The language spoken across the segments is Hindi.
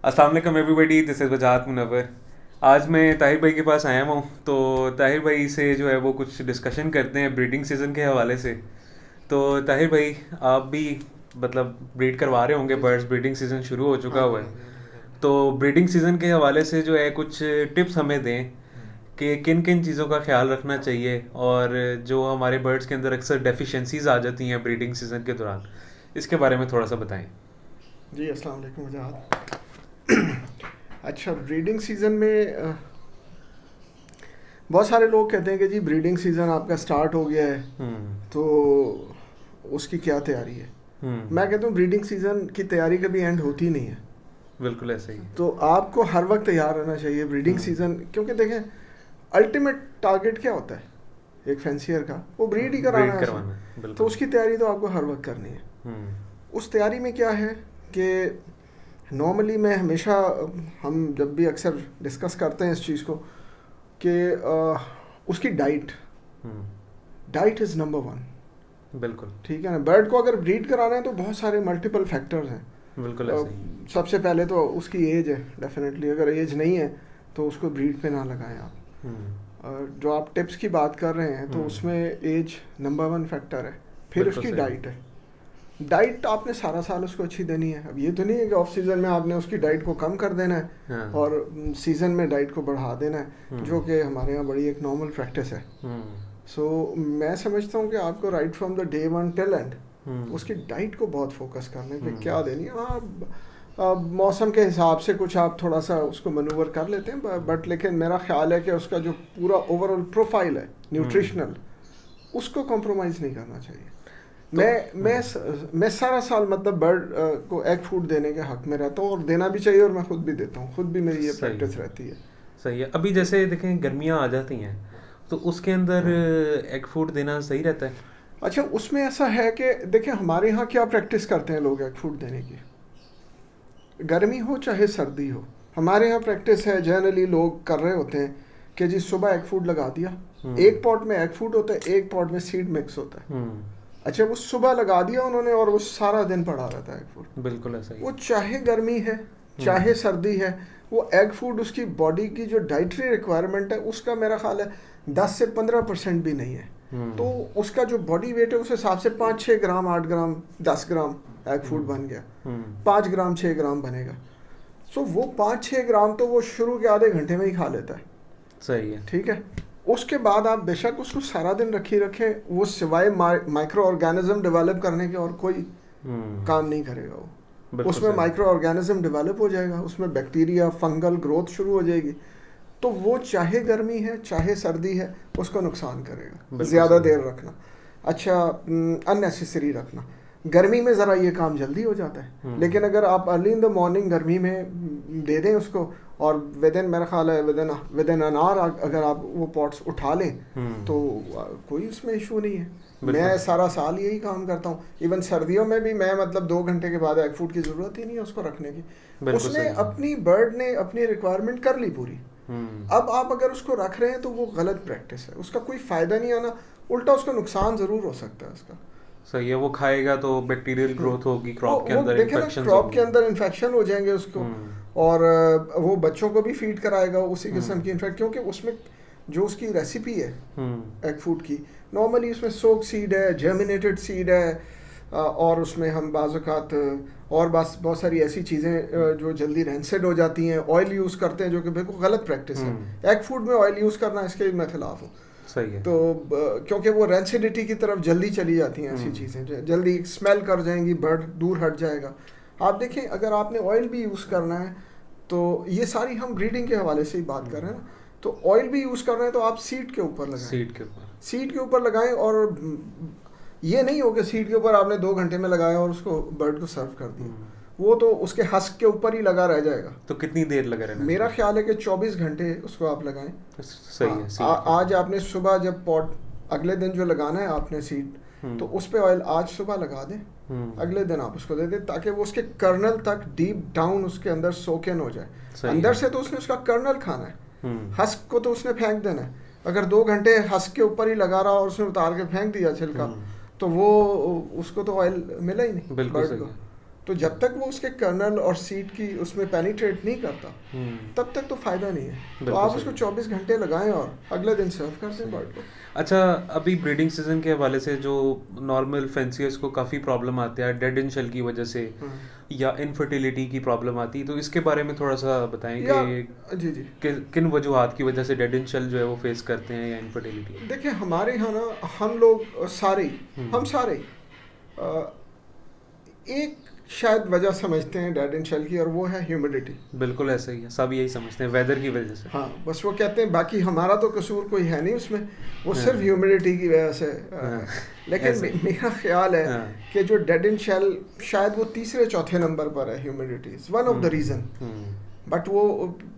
अस्सलाम वालेकुम एवरीबॉडी, दिस इज़ वजाहत मुनव्वर। आज मैं ताहिर भाई के पास आया हूँ, तो ताहिर भाई से जो है वो कुछ डिस्कशन करते हैं ब्रीडिंग सीज़न के हवाले से। तो ताहिर भाई, आप भी मतलब ब्रीड करवा रहे होंगे, जी जी। बर्ड्स, ब्रीडिंग सीज़न शुरू हो चुका हाँ जी, हुआ हाँ है। जी, हाँ जी, हाँ जी। तो ब्रीडिंग सीज़न के हवाले से जो है कुछ टिप्स हमें दें हम्म। कि किन किन चीज़ों का ख्याल रखना चाहिए, और जो हमारे बर्ड्स के अंदर अक्सर डेफिशिएंसीज आ जाती हैं ब्रीडिंग सीज़न के दौरान, इसके बारे में थोड़ा सा बताएं। जी, अस्सलाम वालेकुम वजाहत। अच्छा, ब्रीडिंग सीज़न में बहुत सारे लोग कहते हैं कि जी ब्रीडिंग सीज़न आपका स्टार्ट हो गया है, हम्म। तो उसकी क्या तैयारी है। हम्म। मैं कहता हूँ ब्रीडिंग सीज़न की तैयारी कभी एंड होती नहीं है। बिल्कुल ऐसा ही है। तो आपको हर वक्त तैयार रहना चाहिए ब्रीडिंग सीज़न, क्योंकि देखें अल्टीमेट टारगेट क्या होता है एक फैंसियर का, वो ब्रीड ही कराना ब्रीड है असल में। करवाना है, तो बिल्कुल। उसकी तैयारी तो आपको हर वक्त करनी है। हम्म। उस तैयारी में क्या है कि नॉर्मली मैं हमेशा, हम जब भी अक्सर डिस्कस करते हैं इस चीज़ को कि उसकी diet, hmm. Diet is number one. बिल्कुल। ठीक है ना। बर्ड को अगर ब्रीड कराना है तो बहुत सारे मल्टीपल फैक्टर्स हैं। बिल्कुल ऐसा ही है। सबसे पहले तो उसकी एज है, डेफिनेटली अगर एज नहीं है तो उसको ब्रीड पे ना लगाएं आप। हम्म। जो आप टिप्स की बात कर रहे हैं तो उसमें एज नंबर वन फैक्टर है। फिर बिल्कुल उसकी सही डाइट है। डाइट आपने सारा साल उसको अच्छी देनी है। अब ये तो नहीं है कि ऑफ सीज़न में आपने उसकी डाइट को कम कर देना है है। हाँ। और सीज़न में डाइट को बढ़ा देना है, जो कि हमारे यहाँ बड़ी एक नॉर्मल प्रैक्टिस है। हम्म। सो मैं समझता हूँ कि आपको right from the day one till end hmm. उसकी डाइट को बहुत फोकस करने पे क्या देनी है। हाँ, मौसम के हिसाब से कुछ आप थोड़ा सा उसको मनूवर कर लेते हैं, बट लेकिन मेरा ख्याल है कि उसका जो पूरा ओवरऑल प्रोफाइल है न्यूट्रिशनल, उसको कॉम्प्रोमाइज़ नहीं करना चाहिए। तो मैं सारा साल मतलब बर्ड को एग फूड देने के हक में रहता हूँ, और देना भी चाहिए, और मैं खुद भी देता हूँ, खुद भी मेरी ये सही प्रैक्टिस है। रहती है। सही है। अभी जैसे देखें गर्मियाँ आ जाती हैं, तो उसके अंदर हाँ। एग फूड देना सही रहता है। अच्छा, उसमें ऐसा है कि देखिए हमारे यहाँ क्या प्रैक्टिस करते हैं लोग एग फूड देने की, गर्मी हो चाहे सर्दी हो। हमारे यहाँ प्रैक्टिस है, जनरली लोग कर रहे होते हैं कि जी सुबह एग फूड लगा दिया, एक पॉट में एग फूड होता है, एक पॉट में सीड मिक्स होता है। हम्म। अच्छा, वो सुबह लगा दिया उन्होंने और वो सारा दिन पड़ा रहता है एग फूड। बिल्कुल ऐसा ही वो है। चाहे गर्मी है चाहे सर्दी है, वो एग फूड उसकी बॉडी की जो डाइटरी रिक्वायरमेंट है उसका मेरा ख्याल है 10 से 15% भी नहीं है। तो उसका जो बॉडी वेट है उस हिसाब से 5-6 ग्राम, 8 ग्राम, 10 ग्राम एग फूड बन गया, 5 ग्राम 6 ग्राम बनेगा। सो वो 5-6 ग्राम तो वो शुरू के आधे घंटे में ही खा लेता है। सही है। ठीक है। उसके बाद आप बेशक उसको सारा दिन रखें, वो सिवाय माइक्रो ऑर्गेनिज्म डेवलप करने के और कोई काम नहीं करेगा। वो बिल्कुल उसमें सही। माइक्रो ऑर्गेनिज्म डेवलप हो जाएगा, उसमें बैक्टीरिया फंगल ग्रोथ शुरू हो जाएगी। तो वो चाहे गर्मी है चाहे सर्दी है उसको नुकसान करेगा बिल्कुल ज़्यादा सही। देर रखना। अच्छा, अननेसेसरी रखना। गर्मी में ज़रा ये काम जल्दी हो जाता है, लेकिन अगर आप अर्ली इन द मॉर्निंग गर्मी में दे दें उसको, और विद इन मेरा ख्याल है विद इन एन आवर अगर आप वो पॉट्स उठा लें तो कोई उसमें इशू नहीं है। मैं सारा साल यही काम करता हूँ। इवन सर्दियों में भी मैं मतलब 2 घंटे के बाद एग फूड की ज़रूरत ही नहीं है उसको रखने की। उसने अपनी बर्ड ने अपनी रिक्वायरमेंट कर ली पूरी। अब आप अगर उसको रख रहे हैं तो वो गलत प्रैक्टिस है, उसका कोई फ़ायदा नहीं आना, उल्टा उसका नुकसान ज़रूर हो सकता है उसका। सही है। वो खाएगा तो बैक्टीरियल ग्रोथ होगी, क्रॉप के वो अंदर देखे ना, इन्फेक्शंस क्रॉप के होंगी। अंदर इन्फेक्शन हो जाएंगे उसको, और वो बच्चों को भी फीड कराएगा उसी किस्म की इन्फेक्ट, क्योंकि उसमें जो उसकी रेसिपी है एग फूड की, नॉर्मली उसमें सोक सीड है, जर्मिनेटेड सीड है, और उसमें हम बाज़ात और बस बहुत सारी ऐसी चीज़ें जो जल्दी रेंसेड हो जाती हैं, ऑयल यूज़ करते हैं, जो कि बिल्कुल गलत प्रैक्टिस है। एग फूड में ऑयल यूज़ करना, इसके मैं खिलाफ हूँ। सही है। तो क्योंकि वो रेंसिडिटी की तरफ जल्दी चली जाती हैं ऐसी चीज़ें, जल्दी स्मेल कर जाएंगी, बर्ड दूर हट जाएगा। आप देखें अगर आपने ऑयल भी यूज़ करना है, तो ये सारी हम ब्रीडिंग के हवाले से ही बात कर रहे हैं ना, तो ऑयल भी यूज़ कर रहे हैं तो आप सीड के ऊपर लगाएं, सीड के ऊपर लगाएं। और ये नहीं हो कि सीड के ऊपर आपने 2 घंटे में लगाया और उसको बर्ड को सर्व कर दिया, वो तो उसके हस्क के ऊपर ही लगा रह जाएगा। तो कितनी देर लगा रहना? मेरा ख्याल है कि 24 घंटे उसको आप लगाएं। सही है। आज आपने सुबह जब पॉट, अगले दिन जो लगाना है आपने सीड, तो उस पे ऑयल आज सुबह लगा दें, अगले दिन आप उसको दे दें, ताकि वो उसके कर्नल तक डीप डाउन उसके अंदर सोक इन हो जाए। अंदर से तो उसने उसका कर्नल खाना है, हस्क को तो उसने फेंक देना है। अगर 2 घंटे हस्क के ऊपर ही लगा रहा और उसने उतार के फेंक दिया छिलका, तो वो उसको तो ऑयल मिला ही नहीं बर्ड को। तो जब तक वो उसके कर्नल और सीड की उसमें पेनिट्रेट नहीं करता तब तक तो फ़ायदा नहीं है। तो आप उसको 24 घंटे लगाएं और अगले दिन सर्व कर दें बर्ड को। अच्छा, अभी ब्रीडिंग सीजन के हवाले से जो नॉर्मल फैंसियर्स को काफ़ी प्रॉब्लम आती है डेड इन शेल की वजह से या इनफर्टिलिटी की प्रॉब्लम आती है, तो इसके बारे में थोड़ा सा बताएं कि जी किन वजूहात की वजह से डेड इन शेल जो है वो फेस करते हैं या इनफर्टिलिटी। देखिए हमारे यहाँ ना हम लोग सारे हम सारे एक शायद वजह समझते हैं डेड इन शेल की, और वो है ह्यूमिडिटी। बिल्कुल ऐसा ही है, सब यही समझते हैं वेदर की वजह से। हाँ, बस वो कहते हैं बाकी हमारा तो कसूर कोई है नहीं उसमें, वो सिर्फ ह्यूमिडिटी की वजह से। लेकिन मेरा ख्याल है कि जो डेड इन शेल शायद वो तीसरे चौथे नंबर पर है, humidity is one of the reason, but वो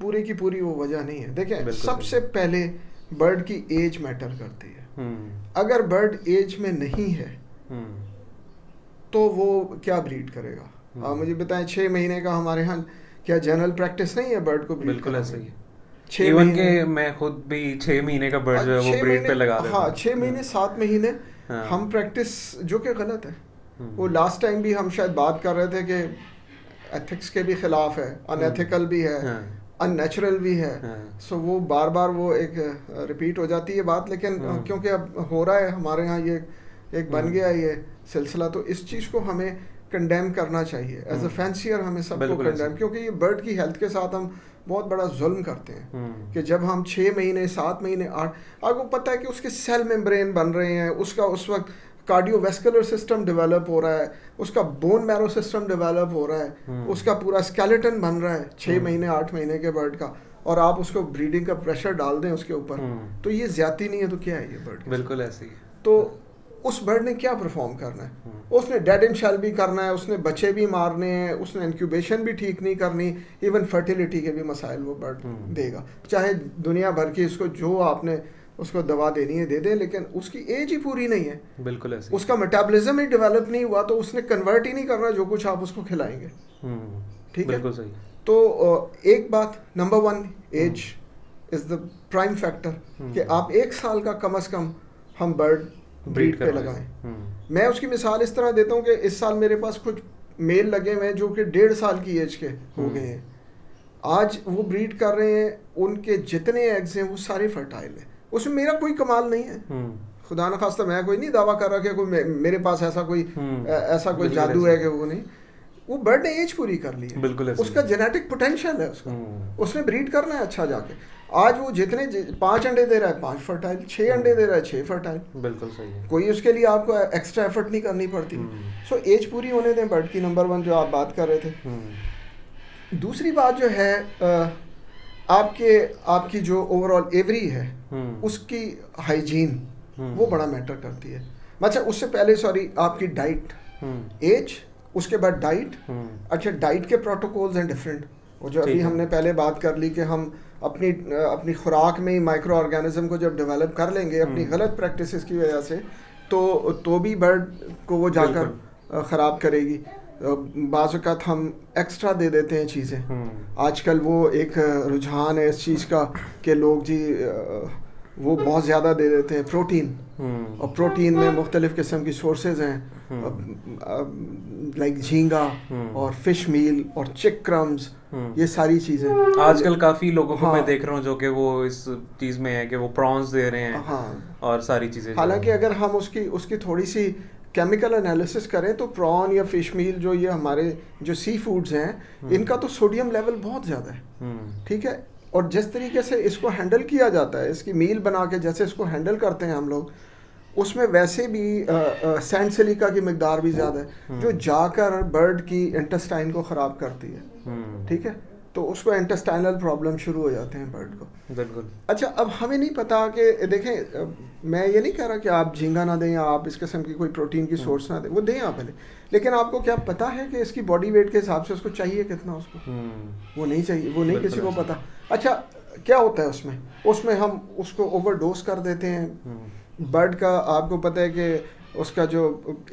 पूरी की पूरी वो वजह नहीं है। देखें, सबसे पहले बर्ड की एज मैटर करती है। अगर बर्ड एज में नहीं है तो वो क्या ब्रीड करेगा? आप मुझे बताएं, 6 महीने का हमारे यहाँ क्या जनरल प्रैक्टिस नहीं है बर्ड को ब्रीड? बिल्कुल ऐसा ही है। 6 महीने के मैं खुद भी 6 महीने का बर्ड जो है वो ब्रीड पे लगा देता हूं। हाँ, 6 महीने 7 महीने हम प्रैक्टिस, जो कि गलत है। वो लास्ट टाइम भी हम शायद बात कर रहे थे कि एथिक्स के भी खिलाफ है, अनएथिकल भी है, अननेचुरल भी है। सो वो बार बार वो एक रिपीट हो जाती है बात, लेकिन क्योंकि अब हो रहा है हमारे यहाँ, ये एक बन गया ये सिलसिला, तो इस चीज़ को हमें कंडेम करना चाहिए एज अ फैंसियर। हमें सबको कंडेम, क्योंकि ये बर्ड की हेल्थ के साथ हम बहुत बड़ा जुल्म करते हैं कि जब हम 6 महीने 7 महीने 8, आपको पता है कि उसके सेल मेम्ब्रेन बन रहे हैं, उसका उस वक्त कार्डियोवैस्कुलर सिस्टम डेवलप हो रहा है, उसका बोन मैरो सिस्टम डेवलप हो रहा है, उसका पूरा स्केलेटन बन रहा है 6 महीने 8 महीने के बर्ड का, और आप उसको ब्रीडिंग का प्रेशर डाल दें उसके ऊपर, तो ये ज्यादती नहीं है? तो क्या है ये बर्ड? बिल्कुल ऐसे ही। तो उस बर्ड ने क्या परफॉर्म करना है? उसने डेड इन शेल भी करना है, उसने बच्चे भी मारने हैं, उसने इंक्यूबेशन भी ठीक नहीं करनी, इवन फर्टिलिटी के भी मसाइल वो बर्ड देगा। चाहे दुनिया भर की उसको जो आपने उसको दवा देनी है दे दे, लेकिन उसकी एज ही पूरी नहीं है। बिल्कुल ऐसे। उसका मेटाबॉलिज्म ही डेवलप नहीं हुआ, तो उसने कन्वर्ट ही नहीं करना जो कुछ आप उसको खिलाएंगे। ठीक है, बिल्कुल सही। तो एक बात, number 1, age is the prime factor, कि आप 1 साल का कम से कम हम बर्ड ब्रीड पे लगाएं। मैं उसकी मिसाल इस तरह देता हूँ कि इस साल मेरे पास कुछ मेल लगे हुए हैं जो कि 1.5 साल की एज के हो गए हैं। आज वो ब्रीड कर रहे हैं, उनके जितने एग्स हैं वो सारे फर्टाइल हैं, उसमें मेरा कोई कमाल नहीं है। खुदा न खास्ता मैं कोई नहीं दावा कर रहा कि कोई मेरे पास ऐसा कोई जादू है कि वो नहीं, वो बर्ड ने एज पूरी कर ली है। बिल्कुल, उसका जेनेटिक पोटेंशियल है उसका, उसने ब्रीड करना है अच्छा जाके। आज वो जितने 5 अंडे दे रहा है 5 फर्टाइल, 6 अंडे दे रहा है 6 फर्टाइल। बिल्कुल सही है। कोई उसके लिए आपको एक्स्ट्रा एफर्ट नहीं करनी पड़ती। सो एज पूरी होने दें बर्ड की, नंबर 1 जो आप बात कर रहे थे। दूसरी बात जो है, आपकी जो ओवरऑल एवरी है उसकी हाइजीन वो बड़ा मैटर करती है। अच्छा, उससे पहले आपकी डाइट, एज, उसके बाद डाइट। अच्छा, डाइट के प्रोटोकॉल्स हैं डिफरेंट, वो जो अभी हमने पहले बात कर ली कि हम अपनी खुराक में ही माइक्रो ऑर्गेनिज्म को जब डेवलप कर लेंगे अपनी गलत प्रैक्टिसेस की वजह से, तो भी बर्ड को वो जाकर ख़राब करेगी। बाज़ औक़ात हम एक्स्ट्रा दे देते हैं चीज़ें। आजकल वो एक रुझान है इस चीज़ का कि लोग जी वो बहुत ज़्यादा दे देते हैं प्रोटीन, और प्रोटीन में मुख्तलिफ़ किस्म की सोर्सेज हैं, लाइक झींगा और फिश मील और चिक क्रम्स, ये सारी चीज़ें आजकल काफ़ी लोगों को मैं देख रहा हूँ जो कि वो इस चीज़ में है कि वो प्रॉन्स दे रहे हैं और सारी चीज़ें। हालांकि अगर हम उसकी थोड़ी सी केमिकल एनालिसिस करें तो प्रॉन या फिश मील, जो ये हमारे जो सी फूड्स हैं, इनका तो सोडियम लेवल बहुत ज़्यादा है। ठीक है, और जिस तरीके से इसको हैंडल किया जाता है, इसकी मील बना के जैसे इसको हैंडल करते हैं हम लोग, उसमें वैसे भी सैंड सिलिका की मिकदार भी ज़्यादा है जो जाकर बर्ड की इंटेस्टाइन को ख़राब करती है। ठीक है, तो उसको इंटेस्टाइनल प्रॉब्लम शुरू हो जाते हैं बर्ड को। बिल्कुल। अच्छा, अब हमें नहीं पता कि देखें, मैं ये नहीं कह रहा कि आप झींगा ना दें या आप इस किस्म की कोई प्रोटीन की सोर्स ना दें, वो दें आप पहले, लेकिन आपको क्या पता है कि इसकी बॉडी वेट के हिसाब से उसको चाहिए कितना, उसको वो नहीं चाहिए, वो नहीं किसी को पता। अच्छा, क्या होता है उसमें हम उसको ओवरडोज कर देते हैं। बर्ड का आपको पता है कि उसका जो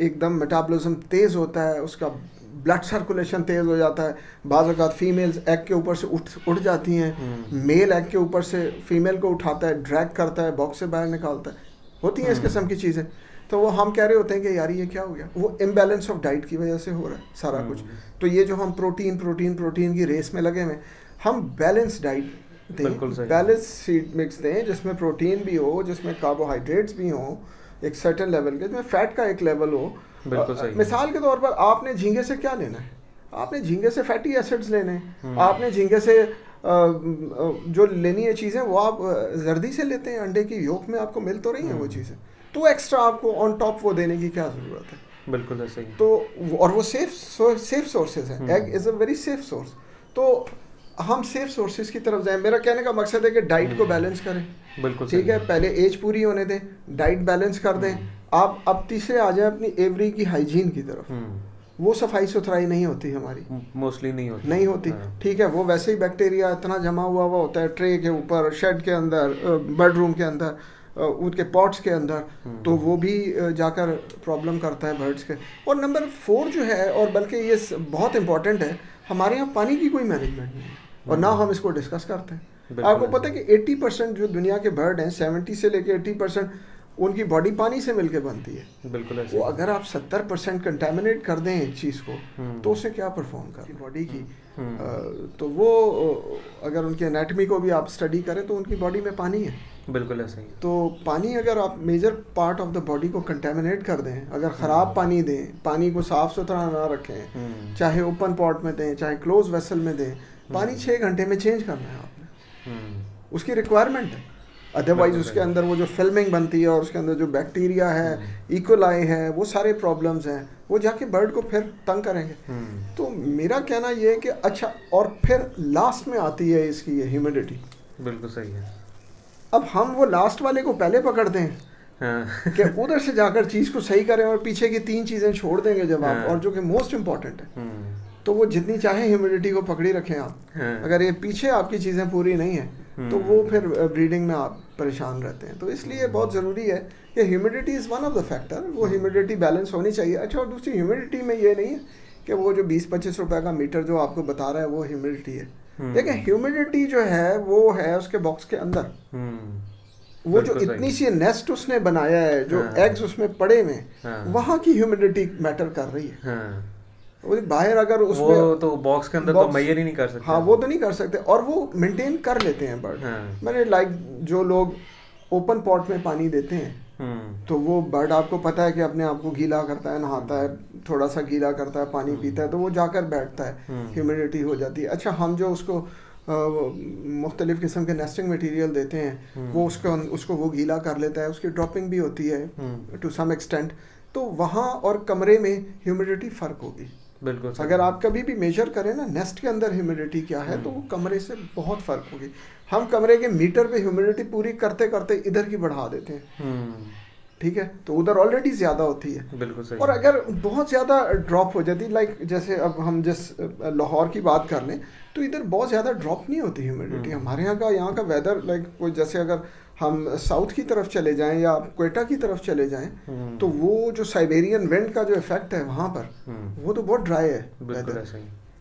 एकदम मेटाबॉलिज्म तेज़ होता है, उसका ब्लड सर्कुलेशन तेज़ हो जाता है। बाज़ औक़ात फीमेल्स एग के ऊपर से उठ जाती हैं, मेल एग के ऊपर से फीमेल को उठाता है, ड्रैग करता है, बॉक्स से बाहर निकालता है, होती हैं इस किस्म की चीज़ें। तो वो हम कह रहे होते हैं कि यार ये क्या हो गया, वो इम्बैलेंस ऑफ डाइट की वजह से हो रहा है सारा कुछ। तो ये जो हम प्रोटीन की रेस में लगे हुए, हम बैलेंस डाइट दें, बैलेंस सीड मिक्स दें जिसमें प्रोटीन भी हो, जिसमें कार्बोहाइड्रेट्स भी हो एक सर्टेन लेवल के, जिसमें फैट का एक लेवल हो। मिसाल के तौर पर आपने झींगे से क्या लेना है, आपने झींगे से फैटी एसिड्स लेने हैं, आपने झींगे से जो लेनी है चीज़ें वो आप जर्दी से लेते हैं, अंडे की योक में आपको मिल तो रही हैं वो चीज़ें, तो एक्स्ट्रा आपको ऑन टॉप वो देने की क्या ज़रूरत है। बिल्कुल ऐसे ही। तो और वो सेफ सोर्सेज हैं, egg is a very safe source. तो हम सेफ सोर्सेज की तरफ जाएं। मेरा कहने का मकसद है कि डाइट को बैलेंस करें। बिल्कुल ठीक है, पहले एज पूरी होने दें, डाइट बैलेंस कर दें। आप अब तीसरे आ जाएं अपनी एवरी की हाइजीन की तरफ। वो सफाई सुथराई नहीं होती हमारी, मोस्टली नहीं होती। हाँ। ठीक है, वो वैसे ही बैक्टीरिया इतना जमा हुआ होता है ट्रे के ऊपर, शेड के अंदर, बेडरूम के अंदर, उनके पॉट्स के अंदर, तो वो भी जाकर प्रॉब्लम करता है बर्ड्स के। और नंबर 4 जो है, और बल्कि ये बहुत इंपॉर्टेंट है, हमारे यहाँ पानी की कोई मैनेजमेंट नहीं है और ना हम इसको डिस्कस करते हैं। आपको पता है कि 80% जो दुनिया के बर्ड हैं, 70 से लेके 80% उनकी बॉडी पानी से मिलके बनती है। बिल्कुल ऐसे। वो अगर आप 70% कंटेमिनेट कर दें एक चीज़ को, तो उसे क्या परफॉर्म कर बॉडी की। तो वो अगर उनकी एनाटमी को भी आप स्टडी करें तो उनकी बॉडी में पानी है। बिल्कुल ऐसा ही। तो पानी अगर आप major part of the body को कंटेमिनेट कर दें, अगर ख़राब पानी दें, पानी को साफ़ सुथरा ना रखें, चाहे ओपन पॉट में दें चाहे क्लोज वेसल में दें, पानी 6 घंटे में चेंज करना है आपने, उसकी रिक्वायरमेंट है। अदरवाइज उसके अंदर वो जो फिल्मिंग बनती है और उसके अंदर जो बैक्टीरिया है, इकोलाई है, वो सारे प्रॉब्लम्स हैं, वो जाके बर्ड को फिर तंग करेंगे। तो मेरा कहना ये है कि अच्छा, और फिर लास्ट में आती है इसकी ये ह्यूमिडिटी। बिल्कुल सही है। अब हम वो लास्ट वाले को पहले पकड़ते हैं, हाँ। कि उधर से जाकर चीज़ को सही करें और पीछे की 3 चीज़ें छोड़ देंगे जब आप, और जो कि मोस्ट इम्पॉर्टेंट है, तो वो जितनी चाहे ह्यूमिडिटी को पकड़ी रखें आप, अगर ये पीछे आपकी चीज़ें पूरी नहीं है तो वो फिर ब्रीडिंग में आप परेशान रहते हैं। तो इसलिए बहुत ज़रूरी है कि humidity is one of the factor, वो ह्यूमिडिटी बैलेंस होनी चाहिए। अच्छा, और दूसरी ह्यूमिडिटी में ये नहीं है कि वो जो 20-25 रुपए का मीटर जो आपको बता रहा है वो ह्यूमिडिटी है। देखिए, ह्यूमिडिटी जो है वो है उसके बॉक्स के अंदर, वो जो इतनी सी नेस्ट उसने बनाया है, जो एग्स उसमें पड़े हुए, वहाँ की ह्यूमिडिटी मैटर कर रही है। बाहर अगर उसमें वो तो बॉक्स के अंदर तो मेजर ही नहीं कर सकते। हाँ, वो तो नहीं कर सकते, और वो मेंटेन कर लेते हैं बर्ड। मैंने जो लोग ओपन पॉट में पानी देते हैं, तो वो बर्ड आपको पता है कि अपने आप को गीला करता है, नहाता है, थोड़ा सा गीला करता है, पानी पीता है, तो वो जाकर बैठता है, ह्यूमिडिटी हो जाती है। अच्छा, हम जो उसको मुख्तलिफ किस्म के नेस्टिंग मटेरियल देते हैं, वो उसको वो गीला कर लेता है, उसकी ड्रॉपिंग भी होती है टू सम एक्सटेंट। तो वहाँ और कमरे में ह्यूमिडिटी फ़र्क होगी। बिल्कुल। अगर आप कभी भी मेजर करें ना नेस्ट के अंदर ह्यूमिडिटी क्या है, तो वो कमरे से बहुत फ़र्क होगी। हम कमरे के मीटर पे ह्यूमिडिटी पूरी करते करते इधर की बढ़ा देते हैं, ठीक है, तो उधर ऑलरेडी ज़्यादा होती है। बिल्कुल सही। और अगर बहुत ज़्यादा ड्रॉप हो जाती, लाइक जैसे अब हम जिस लाहौर की बात कर लें, तो इधर बहुत ज़्यादा ड्रॉप नहीं होती ह्यूमिडिटी। हमारे यहाँ का वेदर, लाइक जैसे अगर हम साउथ की तरफ चले जाएं या क्वेटा की तरफ चले जाएं, तो वो जो साइबेरियन विंड का जो इफेक्ट है वहाँ पर, वो तो बहुत ड्राई है वेदर,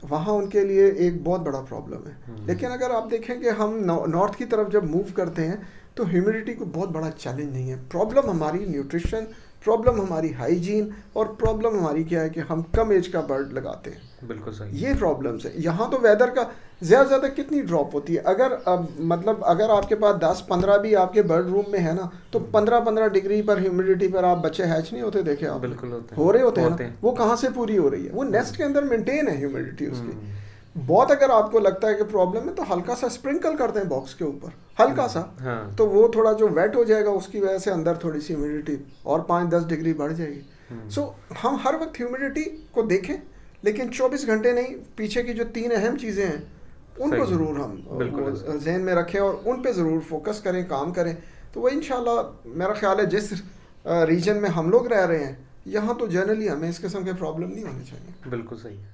वहाँ उनके लिए एक बहुत बड़ा प्रॉब्लम है। लेकिन अगर आप देखें कि हम नॉर्थ की तरफ जब मूव करते हैं, तो ह्यूमिडिटी को बहुत बड़ा चैलेंज नहीं है। प्रॉब्लम हमारी न्यूट्रिशन, प्रॉब्लम हमारी हाइजीन, और प्रॉब्लम हमारी क्या है कि हम कम एज का बर्ड लगाते हैं। बिल्कुल सही। ये प्रॉब्लम्स है। यहाँ तो वेदर का ज़्यादा कितनी ड्रॉप होती है। अगर मतलब अगर आपके पास 10-15 भी आपके बर्ड रूम में है ना, तो 15-15 डिग्री पर ह्यूमिडिटी पर आप बच्चे हैच नहीं होते, देखे आप? बिल्कुल होते हैं, हो रहे होते हैं। वो कहाँ से पूरी हो रही है? वो नेस्ट के अंदर मेंटेन है ह्यूमिडिटी उसकी। बहुत अगर आपको लगता है कि प्रॉब्लम है, तो हल्का सा स्प्रिंकल करते हैं बॉक्स के ऊपर, हल्का सा, तो वो थोड़ा जो वेट हो जाएगा, उसकी वजह से अंदर थोड़ी सी ह्यूमिडिटी और 5-10 डिग्री बढ़ जाएगी। सो हम हर वक्त ह्यूमिडिटी को देखें, लेकिन 24 घंटे नहीं, पीछे की जो 3 अहम चीज़ें हैं उनको ज़रूर हम जहन में रखें और उन पे ज़रूर फोकस करें, काम करें। तो वो इंशाल्लाह मेरा ख्याल है जिस रीजन में हम लोग रह रहे हैं, यहाँ तो जनरली हमें इस किस्म के प्रॉब्लम नहीं होने चाहिए। बिल्कुल सही है।